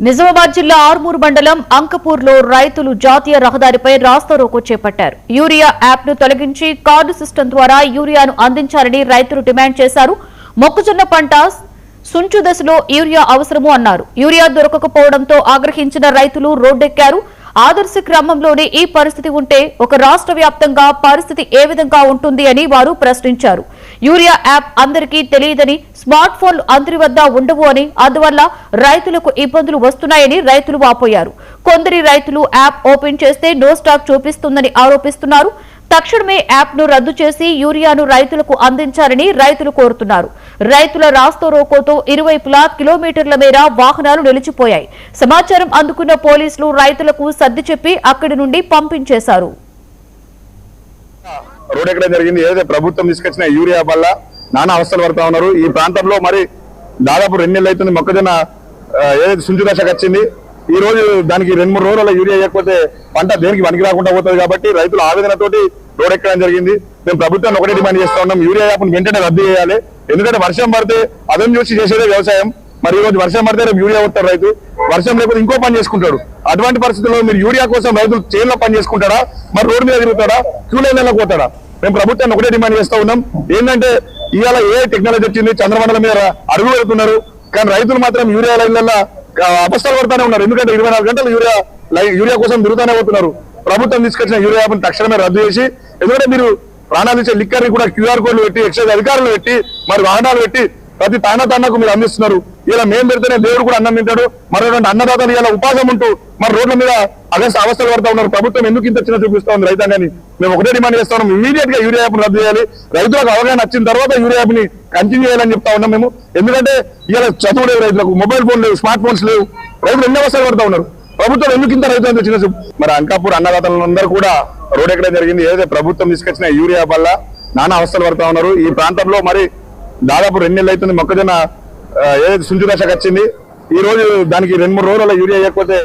నిజామాబాద్ జిల్లా ఆర్మూర్ మండలం అంకపూర్లో రైతులు జాతీయ రహదారిపై రాస్తారోకో చేపట్టారు. యూరియా యాప్ ను తొలగించి కార్డు సిస్టమ్ ద్వారా యూరియాను అందించాలని రైతులు డిమాండ్ చేశారు. మొక్కజొన్న పంట సుంచు దశలో యూరియా అవసరము అన్నారు. యూరియా దొరకకపోవడంతో ఆగ్రహించిన రైతులు రోడ్డెక్కారు. ఆదర్శ గ్రామంలోనే ఈ పరిస్థితి ఉంటే ఒక రాష్ట్ర వ్యాప్తంగా పరిస్థితి ఏ విధంగా ఉంటుంది అని వారు ప్రశ్నించారు. యూరియా యాప్ అందరికీ తెలియదని, స్మార్ట్ ఫోన్లు అందరి వద్ద ఉండవు అని, అందువల్ల రైతులకు ఇబ్బందులు వస్తున్నాయని రైతులు వాపోయారు. కొందరి రైతులు యాప్ ఓపెన్ చేస్తే నో స్టాక్ చూపిస్తుందని ఆరోపిస్తున్నారు. తక్షణమే యాప్ ను రద్దు చేసి యూరియాను రైతులకు అందించాలని రైతులు కోరుతున్నారు. రైతుల రాస్తారోకోతో ఇరువైపులా కిలోమీటర్ల మేర వాహనాలు నిలిచిపోయాయి. సమాచారం అందుకున్న పోలీసులు రైతులకు సర్ది చెప్పి అక్కడి నుండి పంపించేశారు. రోడ్ ఎక్కడ జరిగింది, ఏదైతే ప్రభుత్వం తీసుకొచ్చిన యూరియా వల్ల నానా అవస్థలు పడతా ఉన్నారు. ఈ ప్రాంతంలో మరి దాదాపు 2 నెలలు అవుతుంది మొక్కజొన్న ఏదైతే సుంచు దశకు వచ్చింది. ఈ రోజు దానికి 2-3 రోజుల యూరియా ఇవ్వకపోతే పంట దేనికి పనికి రాకుండా పోతుంది. కాబట్టి రైతులు ఆవేదనతోటి రోడ్ ఎక్కడం జరిగింది. మేము ప్రభుత్వాన్ని ఒకటే డిమాండ్ చేస్తా ఉన్నాం, యూరియా యాప్ను వెంటనే రద్దు చేయాలి. ఎందుకంటే వర్షం పడితే అదం చూసి చేసేదే వ్యవసాయం. మరి ఈ రోజు వర్షం పడితే రేపు యూరియా వస్తారు రైతు, వర్షం లేకపోతే ఇంకో పని చేసుకుంటాడు. అటువంటి పరిస్థితుల్లో మీరు యూరియా కోసం రైతులు చేనులో పని చేసుకుంటాడా, మరి రోడ్డు మీద తిరుగుతాడా, క్యూ లైన్లకు పోతాడా? మేము ప్రభుత్వాన్ని ఒకటే డిమాండ్ చేస్తా ఉన్నాం. ఏంటంటే ఇవాళ ఏ టెక్నాలజీ వచ్చింది, చంద్రమండలం మీద అడుగు పెడుతున్నారు, కానీ రైతులు మాత్రం యూరియా లైన్లలో అవస్థలు పడుతూనే ఉన్నారు. ఎందుకంటే 24 గంటలు యూరియా కోసం తిరుగుతూనే పోతున్నారు. ప్రభుత్వం తీసుకొచ్చిన యూరియా యాప్ను తక్షణమే రద్దు చేసి, ఎందుకంటే మీరు ప్రాణాలు ఇచ్చే లిక్కర్ని కూడా QR కోడ్లు పెట్టి, ఎక్సైజ్ అధికారులు పెట్టి, మరి వాహనాలు పెట్టి ప్రతి తాండకు మీరు అందిస్తున్నారు. ఇలా మేము పెడితేనే దేవుడు కూడా అన్నం తింటాడు. మరొకటి అన్నదాతలు ఇలా ఉపాసం ఉంటూ మరి రోడ్ల మీద అవస్థలు పడతా ఉన్నారు. ప్రభుత్వం ఎందుకు ఇంత చిన్న చూపిస్తా ఉంది రైతాంగాన్ని? మేము ఒకటే డిమాండ్ చేస్తా ఉన్నాం, ఇమీడియట్ గా యూరియా యాప్ రద్దు చేయాలి. రైతులకు అవగాహన వచ్చిన తర్వాత యూరియా యాప్ ని కంటిన్యూ చేయాలని చెప్తా ఉన్నాం మేము. ఎందుకంటే ఇలా చదువు లేవు రైతులకు, మొబైల్ ఫోన్ లేవు, స్మార్ట్ ఫోన్స్ లేవు, రైతులు ఎన్ని అవస్థలు పడతా ఉన్నారు. ప్రభుత్వం ఎందుకు ఇంత రైతులంతా చిన్న చూపు? మరి అంకాపూర్ అన్నదాతలందరూ కూడా రోడ్ ఎక్కడ జరిగింది, ఏదైతే ప్రభుత్వం తీసుకొచ్చిన యూరియా వల్ల నానా అవస్థలు పడతా ఉన్నారు. ఈ ప్రాంతంలో మరి దాదాపు 2 నెలలు అవుతుంది మొక్కజొన్న ఏదైతే సుంచు దశకు వచ్చింది. ఈ రోజు దానికి 2-3 రోజుల యూరియా ఇవ్వకపోతే